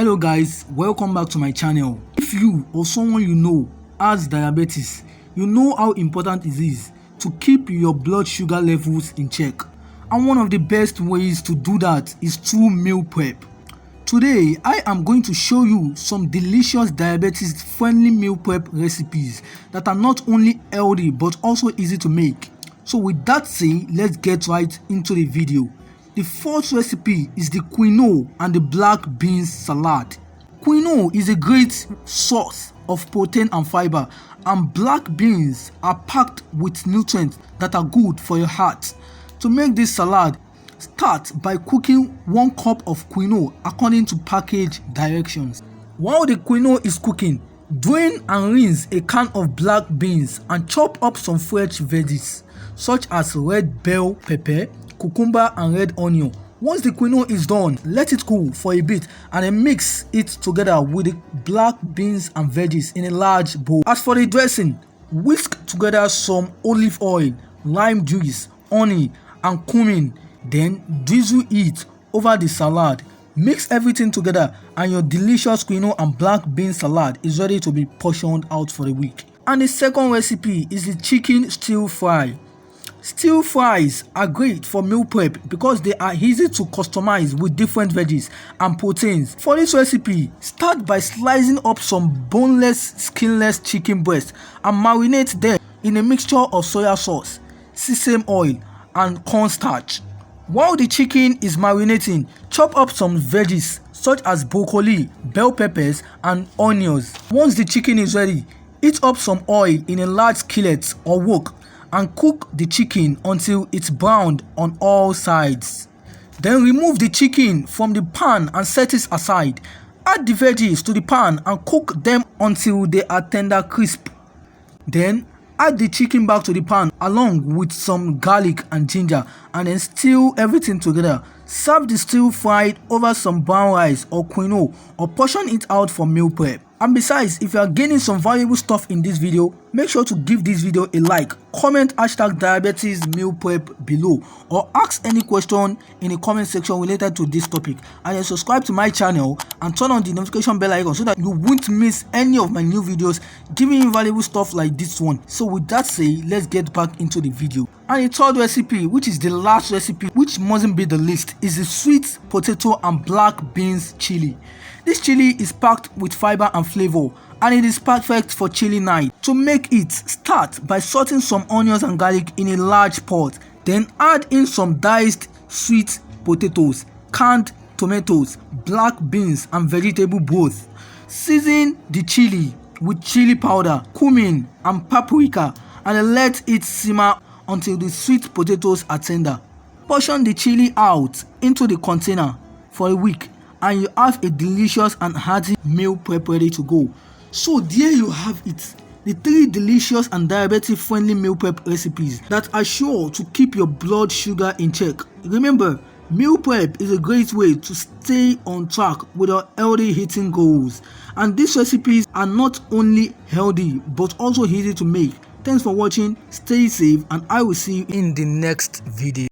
Hello guys, welcome back to my channel. If you or someone you know has diabetes, you know how important it is to keep your blood sugar levels in check. And one of the best ways to do that is through meal prep. Today, I am going to show you some delicious diabetes-friendly meal prep recipes that are not only healthy but also easy to make. So with that said, let's get right into the video. The first recipe is the quinoa and the black beans salad. Quinoa is a great source of protein and fiber, and black beans are packed with nutrients that are good for your heart. To make this salad, start by cooking 1 cup of quinoa according to package directions. While the quinoa is cooking, drain and rinse a can of black beans and chop up some fresh veggies such as red bell pepper, cucumber and red onion. Once the quinoa is done, let it cool for a bit and then mix it together with the black beans and veggies in a large bowl. As for the dressing, whisk together some olive oil, lime juice, honey and cumin, then drizzle it over the salad. Mix everything together and your delicious quinoa and black bean salad is ready to be portioned out for the week. And the second recipe is the chicken stir fry. Stir fries are great for meal prep because they are easy to customize with different veggies and proteins. For this recipe, start by slicing up some boneless, skinless chicken breast and marinate them in a mixture of soya sauce, sesame oil and cornstarch. While the chicken is marinating, chop up some veggies such as broccoli, bell peppers and onions. Once the chicken is ready, heat up some oil in a large skillet or wok and cook the chicken until it's browned on all sides. Then remove the chicken from the pan and set it aside. Add the veggies to the pan and cook them until they are tender crisp. Then add the chicken back to the pan along with some garlic and ginger and then stir everything together. Serve the stir fried over some brown rice or quinoa or portion it out for meal prep. And besides, if you are gaining some valuable stuff in this video, make sure to give this video a like, comment #diabetes meal prep below or ask any question in the comment section related to this topic, and then subscribe to my channel and turn on the notification bell icon so that you won't miss any of my new videos giving you valuable stuff like this one. So with that said, let's get back into the video. And the third recipe, which is the last recipe, which mustn't be the least, is the sweet potato and black beans chili. This chili is packed with fiber and flavor, and it is perfect for chili night. To make it, start by sauteing some onions and garlic in a large pot. Then add in some diced sweet potatoes, canned tomatoes, black beans and vegetable broth. Season the chili with chili powder, cumin and paprika and then let it simmer until the sweet potatoes are tender. Portion the chili out into the container for a week and you have a delicious and hearty meal prep ready to go. So there you have it, the 3 delicious and diabetes-friendly meal prep recipes that are sure to keep your blood sugar in check. Remember, meal prep is a great way to stay on track with your healthy eating goals. And these recipes are not only healthy but also easy to make. Thanks for watching, stay safe, and I will see you in the next video.